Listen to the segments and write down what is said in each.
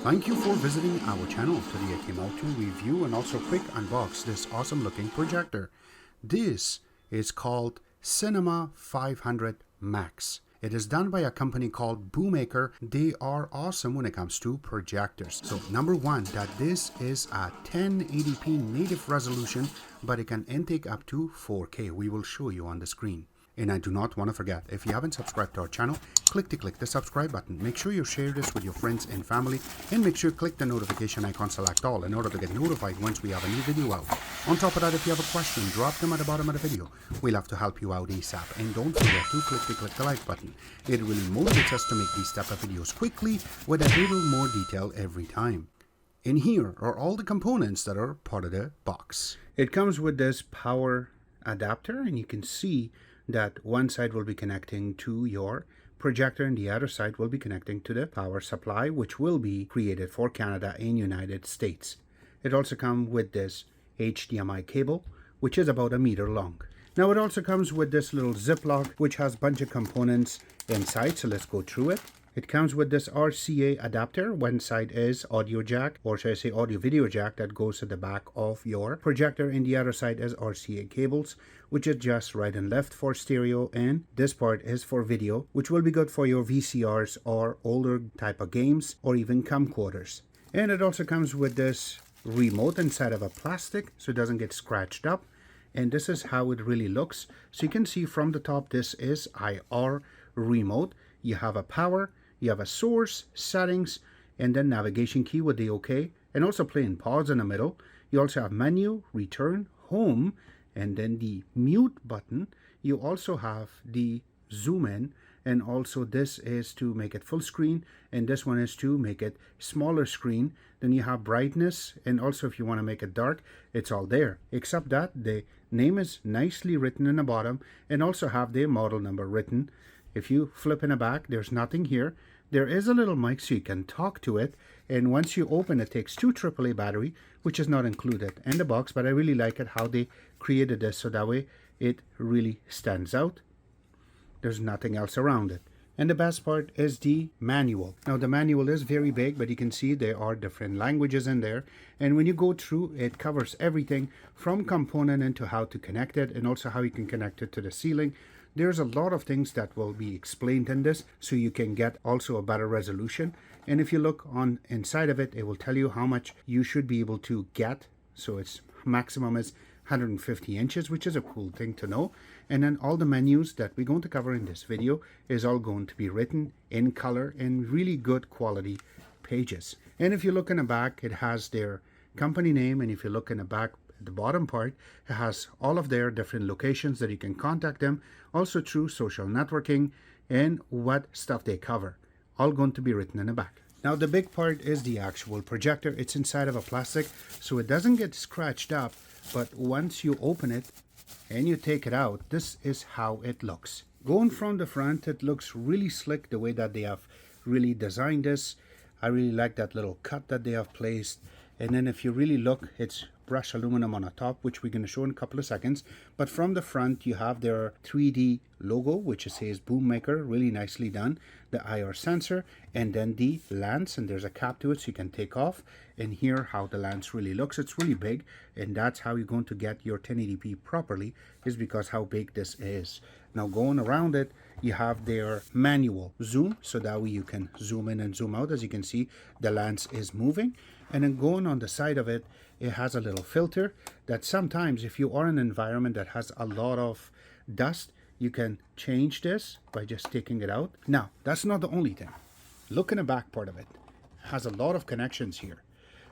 Thank you for visiting our channel. Today I came out to review and also quick unbox this awesome looking projector. This is called Cinema 500 Max. It is done by a company called Bomaker. They are awesome when it comes to projectors. So number one, that this is a 1080p native resolution, but it can intake up to 4K. We will show you on the screen. And I do not want to forget, if you haven't subscribed to our channel, click the subscribe button. Make sure you share this with your friends and family, and make sure you click the notification icon, select all, in order to get notified once we have a new video out. On top of that, if you have a question, drop them at the bottom of the video. We'll have to help you out ASAP. And don't forget to click the like button. It really motivates us to make these type of videos quickly with a little more detail every time. And here are all the components that are part of the box. It comes with this power adapter, and you can see that one side will be connecting to your projector and the other side will be connecting to the power supply, which will be created for Canada and United States. It also comes with this HDMI cable, which is about 1 meter long. Now it also comes with this little Ziploc, which has a bunch of components inside, so let's go through it. It comes with this RCA adapter. One side is audio jack, or should I say audio video jack, that goes at the back of your projector, and the other side is RCA cables, which is just right and left for stereo, and this part is for video, which will be good for your VCRs or older type of games or even camcorders. And it also comes with this remote inside of a plastic so it doesn't get scratched up, and this is how it really looks. So you can see from the top, this is IR remote. You have a power, you have a source, settings, and then navigation key with the OK, and also play and pause in the middle. You also have menu, return, home, and then the mute button. You also have the zoom in, and also this is to make it full screen, and this one is to make it smaller screen. Then you have brightness, and also if you want to make it dark, it's all there, except that the name is nicely written in the bottom, and also have the model number written. If you flip in the back, there's nothing here. There is a little mic so you can talk to it, and once you open it, takes 2 AAA battery, which is not included in the box, but I really like it how they created this so that way it really stands out. There's nothing else around it. And the best part is the manual. Now the manual is very big, but you can see there are different languages in there, and when you go through, it covers everything from component into how to connect it, and also how you can connect it to the ceiling. There's a lot of things that will be explained in this, so you can get also a better resolution. And if you look on inside of it, it will tell you how much you should be able to get. So its maximum is 150 inches, which is a cool thing to know. And then all the menus that we're going to cover in this video is all going to be written in color and really good quality pages. And if you look in the back, it has their company name, and if you look in the back, the bottom part, it has all of their different locations that you can contact them, also through social networking and what stuff they cover, all going to be written in the back. Now the big part is the actual projector. It's inside of a plastic so it doesn't get scratched up, but once you open it and you take it out, this is how it looks. Going from the front, it looks really slick the way that they have really designed this. I really like that little cut that they have placed. And then if you really look, it's brushed aluminum on the top, which we're going to show in a couple of seconds. But from the front, you have their 3D logo, which says Bomaker, really nicely done. The IR sensor, and then the lens, and there's a cap to it so you can take off. And here how the lens really looks. It's really big, and that's how you're going to get your 1080p properly, is because how big this is. Now going around it, you have their manual zoom, so that way you can zoom in and zoom out. As you can see, the lens is moving. And then going on the side of it, it has a little filter that sometimes if you are in an environment that has a lot of dust, you can change this by just taking it out. Now, that's not the only thing. Look in the back part of it. It has a lot of connections here.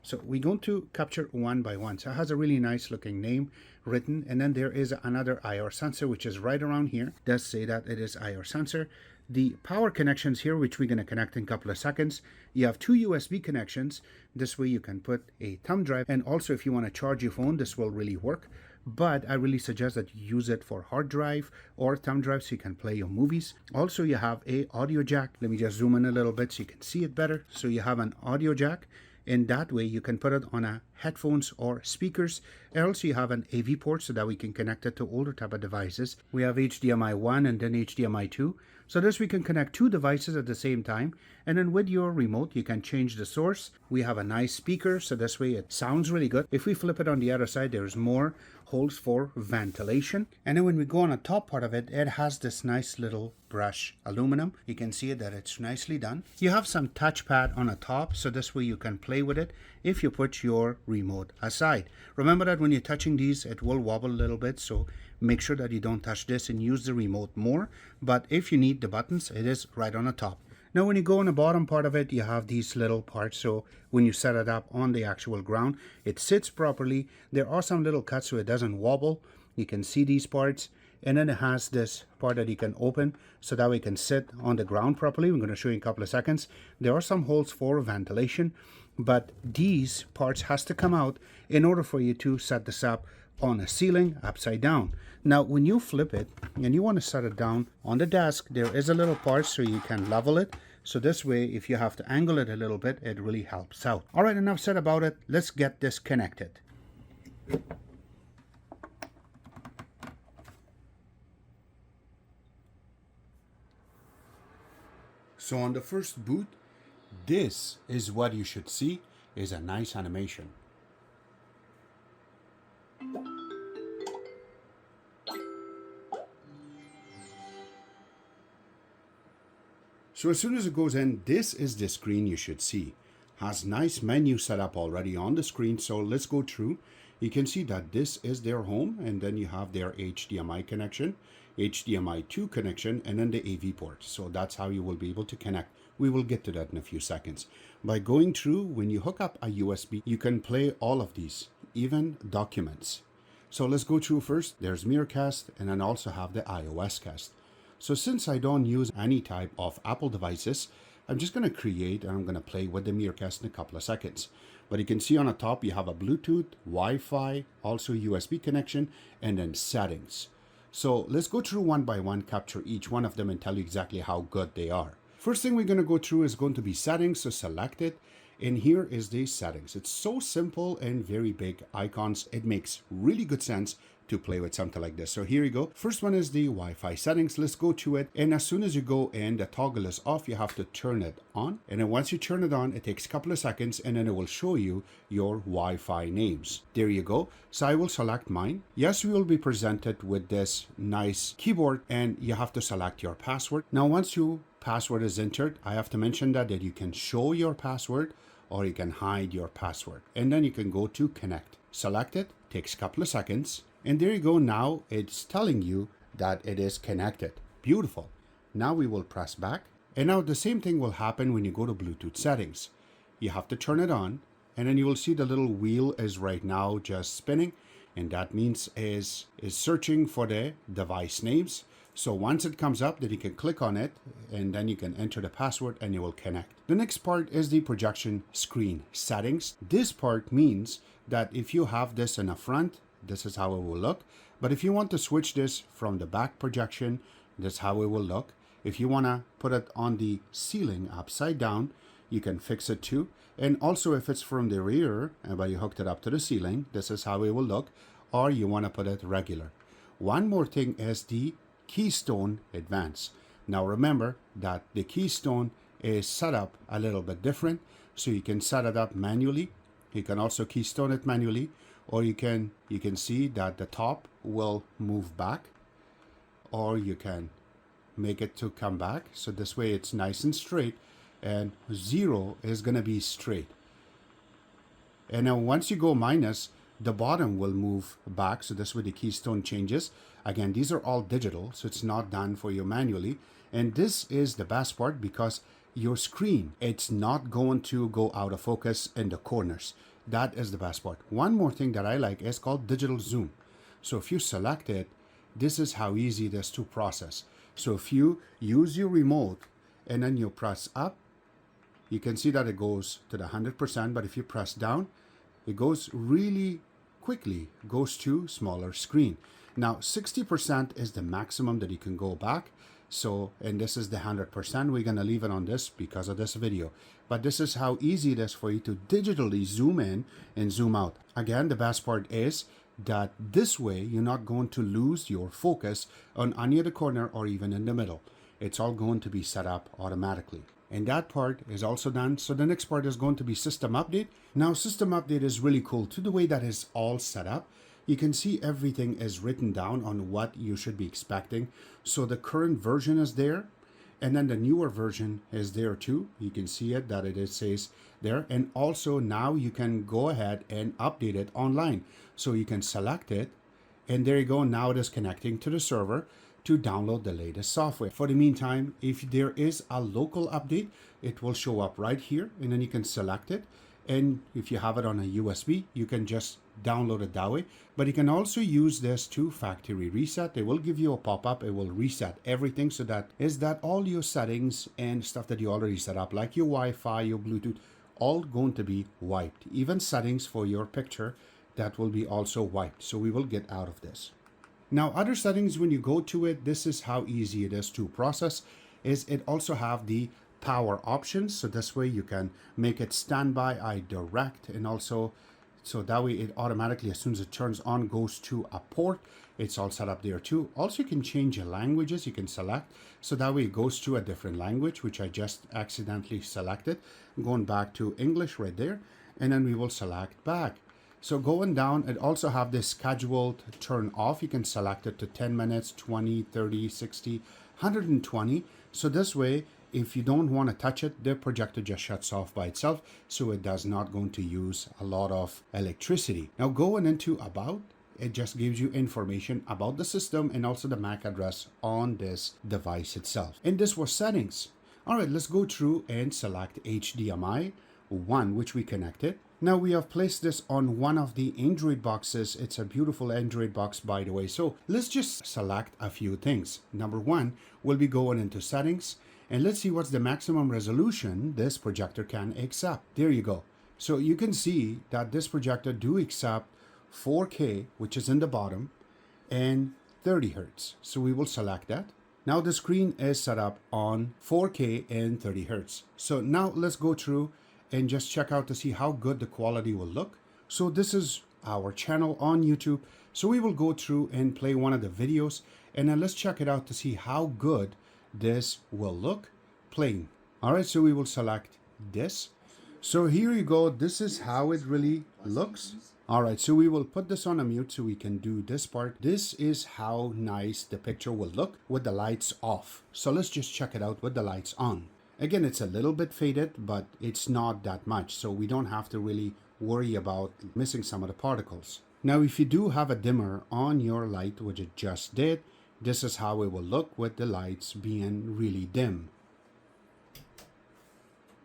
So we're going to capture one by one. So it has a really nice looking name written, and then there is another IR sensor, which is right around here. It does say that it is IR sensor. The power connections here, which we're going to connect in a couple of seconds. You have 2 USB connections. This way you can put a thumb drive, and also if you want to charge your phone, this will really work. But I really suggest that you use it for hard drive or thumb drive so you can play your movies. Also, you have a audio jack. Let me just zoom in a little bit so you can see it better. So you have an audio jack, and that way you can put it on a headphones or speakers. And also you have an AV port so that we can connect it to older type of devices. We have HDMI 1 and then HDMI 2. So this we can connect two devices at the same time, and then with your remote you can change the source. We have a nice speaker, so this way it sounds really good. If we flip it on the other side, there's more holes for ventilation. And then when we go on the top part of it, it has this nice little brush aluminum. You can see that it's nicely done. You have some touchpad on the top, so this way you can play with it if you put your remote aside. Remember that when you're touching these, it will wobble a little bit, so make sure that you don't touch this and use the remote more. But if you need the buttons, it is right on the top. Now when you go on the bottom part of it, you have these little parts, so when you set it up on the actual ground, it sits properly. There are some little cuts so it doesn't wobble. You can see these parts, and then it has this part that you can open so that we can sit on the ground properly. I'm going to show you in a couple of seconds. There are some holes for ventilation, but these parts has to come out in order for you to set this up on a ceiling upside down. Now when you flip it and you want to set it down on the desk, there is a little part so you can level it. So this way, if you have to angle it a little bit, it really helps out. All right, enough said about it. Let's get this connected. So on the first boot, this is what you should see, is a nice animation. So as soon as it goes in, this is the screen you should see. Has nice menu set up already on the screen. So let's go through. You can see that this is their home, and then you have their HDMI connection, HDMI 2 connection, and then the AV port. So that's how you will be able to connect. We will get to that in a few seconds. By going through, when you hook up a USB, you can play all of these, even documents. So let's go through first. There's Miracast, and then also have the iOS cast. So since I don't use any type of Apple devices, I'm just going to create and I'm going to play with the Miracast in a couple of seconds. But you can see on the top you have a Bluetooth, Wi-Fi, also USB connection, and then settings. So let's go through one by one, capture each one of them and tell you exactly how good they are. First thing we're going to go through is going to be settings, so select it. And here is the settings. It's so simple and very big icons. It makes really good sense to play with something like this. So here you go. First one is the Wi-Fi settings. Let's go to it. And as soon as you go in, the toggle is off. You have to turn it on. And then once you turn it on, it takes a couple of seconds and then it will show you your Wi-Fi names. There you go. So I will select mine. Yes, we will be presented with this nice keyboard and you have to select your password. Now, once your password is entered, I have to mention that you can show your password or you can hide your password. And then you can go to connect. Select it, takes a couple of seconds. And there you go. Now it's telling you that it is connected. Beautiful. Now we will press back. And now the same thing will happen when you go to Bluetooth settings. You have to turn it on and then you will see the little wheel is right now just spinning. And that means is searching for the device names. So once it comes up, then you can click on it and then you can enter the password and you will connect. The next part is the projection screen settings. This part means that if you have this in the front, this is how it will look. But if you want to switch this from the back projection, this is how it will look. If you want to put it on the ceiling upside down, you can fix it too. And also if it's from the rear, but you hooked it up to the ceiling, this is how it will look. Or you want to put it regular. One more thing is the Keystone Advanced. Now remember that the Keystone is set up a little bit different. So you can set it up manually. You can also keystone it manually. Or you can see that the top will move back, or you can make it to come back. So this way it's nice and straight, and 0 is going to be straight. And now once you go minus, the bottom will move back. So this way the keystone changes. Again, these are all digital, so it's not done for you manually. And this is the best part because your screen, it's not going to go out of focus in the corners. That is the best part. One more thing that I like is called digital zoom. So if you select it, this is how easy it is to process. So if you use your remote and then you press up, you can see that it goes to the 100%. But if you press down, it goes really quickly, goes to smaller screen. Now 60% is the maximum that you can go back. So, and this is the 100%. We're going to leave it on this because of this video. But this is how easy it is for you to digitally zoom in and zoom out. Again, the best part is that this way you're not going to lose your focus on any of the corner or even in the middle. it's all going to be set up automatically. And that part is also done. So the next part is going to be system update. Now system update is really cool to the way that is all set up. You can see everything is written down on what you should be expecting. So the current version is there, and then the newer version is there too. You can see it that it says there. And also now you can go ahead and update it online. So you can select it, and there you go. Now it is connecting to the server to download the latest software. For the meantime, if there is a local update, it will show up right here, and then you can select it. And if you have it on a USB, you can just download it that way. But you can also use this to factory reset. It will give you a pop-up. It will reset everything, so that all your settings and stuff that you already set up, like your Wi-Fi, your Bluetooth, all going to be wiped. Even settings for your picture, that will be also wiped. So we will get out of this. Now other settings, when you go to it, this is how easy it is to process. Is it also have the power options, so this way you can make it standby, direct, and also so that way it automatically, as soon as it turns on, goes to a port. It's all set up there too. Also, you can change your languages. You can select, so that way it goes to a different language, which I just accidentally selected. I'm going back to English right there, and then we will select back. So going down, it also have this scheduled turn off. You can select it to 10 minutes, 20, 30, 60, 120. So this way, if you don't want to touch it, the projector just shuts off by itself, so it does not going to use a lot of electricity. Now going into about, it just gives you information about the system and also the MAC address on this device itself. And this was settings. All right, let's go through and select HDMI 1, which we connected. Now we have placed this on one of the Android boxes. It's a beautiful Android box, by the way. So let's just select a few things. Number one, we'll be going into settings, and let's see what's the maximum resolution this projector can accept. There you go. So you can see that this projector do accept 4K, which is in the bottom, and 30 Hertz. So we will select that. Now the screen is set up on 4K and 30 Hertz. So now let's go through and just check out to see how good the quality will look. So this is our channel on YouTube. So we will go through and play one of the videos, and then let's check it out to see how good this will look playing. All right, so we will select this. So here you go. This is how it really looks. All right, so we will put this on a mute so we can do this part. This is how nice the picture will look with the lights off. So let's just check it out with the lights on. Again, it's a little bit faded, but it's not that much, so we don't have to really worry about missing some of the particles. Now, if you do have a dimmer on your light, which it just did, this is how it will look with the lights being really dim.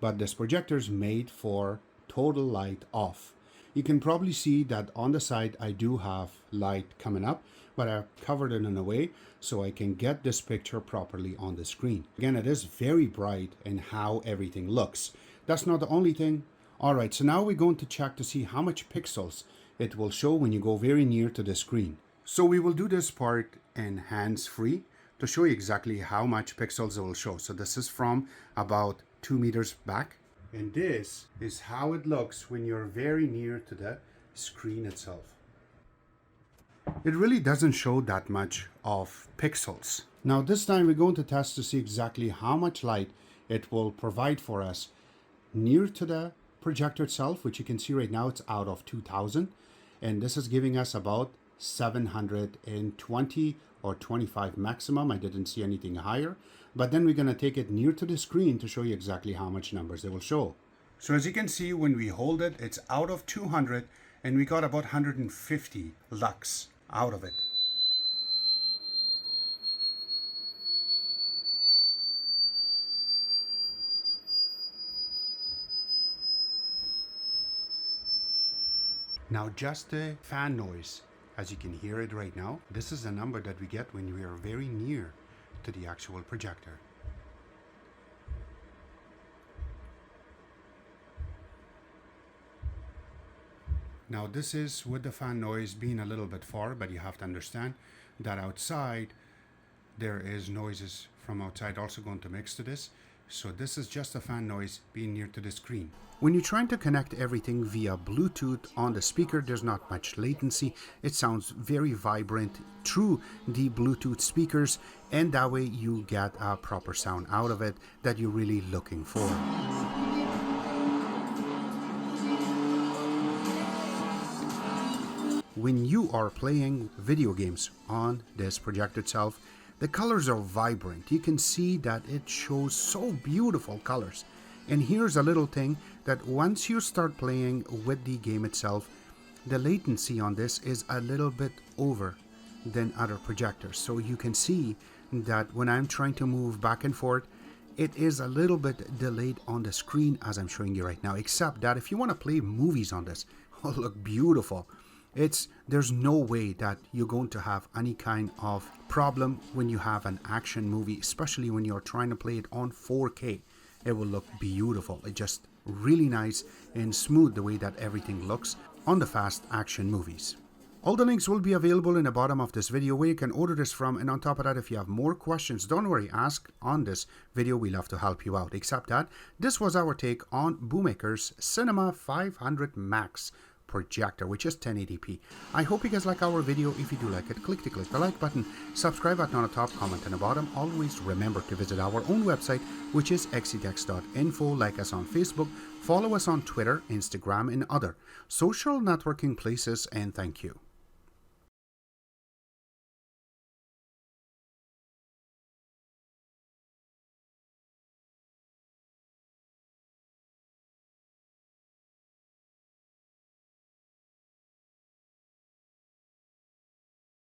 But this projector is made for total light off. You can probably see that on the side I do have light coming up, but I've covered it in a way so I can get this picture properly on the screen. Again, it is very bright and how everything looks. That's not the only thing. All right, so now we're going to check to see how much pixels it will show when you go very near to the screen. So we will do this part in hands-free to show you exactly how much pixels it will show. So this is from about 2 meters back. And this is how it looks when you're very near to the screen itself. It really doesn't show that much of pixels. Now this time we're going to test to see exactly how much light it will provide for us near to the projector itself, which you can see right now it's out of 2000. And this is giving us about 720 or 25 maximum. I didn't see anything higher. But then we're going to take it near to the screen to show you exactly how much numbers they will show. So as you can see, when we hold it, it's out of 200, and we got about 150 lux out of it. Now just the fan noise, as you can hear it right now, this is the number that we get when we are very near to the actual projector. Now this is with the fan noise being a little bit far, but you have to understand that outside there is noises from outside also going to mix to this. So this is just a fan noise being near to the screen. When you're trying to connect everything via Bluetooth on the speaker, there's not much latency. It sounds very vibrant through the Bluetooth speakers, and that way you get a proper sound out of it that you're really looking for. When you are playing video games on this projector itself, the colors are vibrant. You can see that it shows so beautiful colors. And here's a little thing that once you start playing with the game itself, the latency on this is a little bit over than other projectors. So you can see that when I'm trying to move back and forth, it is a little bit delayed on the screen as I'm showing you right now, except that if you want to play movies on this, oh, look beautiful. There's no way that you're going to have any kind of problem when you have an action movie, especially when you're trying to play it on 4K. It will look beautiful. It's just really nice and smooth the way that everything looks on the fast action movies. All the links will be available in the bottom of this video where you can order this from, and on top of that, if you have more questions, don't worry, ask on this video. We love to help you out. Except that this was our take on Bomaker's Cinema 500 Max Projector, which is 1080p. I hope you guys like our video. If you do like it, click the like button, subscribe button on the top, comment on the bottom. Always remember to visit our own website, which is xctex.info. Like us on Facebook, follow us on Twitter, Instagram, and other social networking places, and thank you.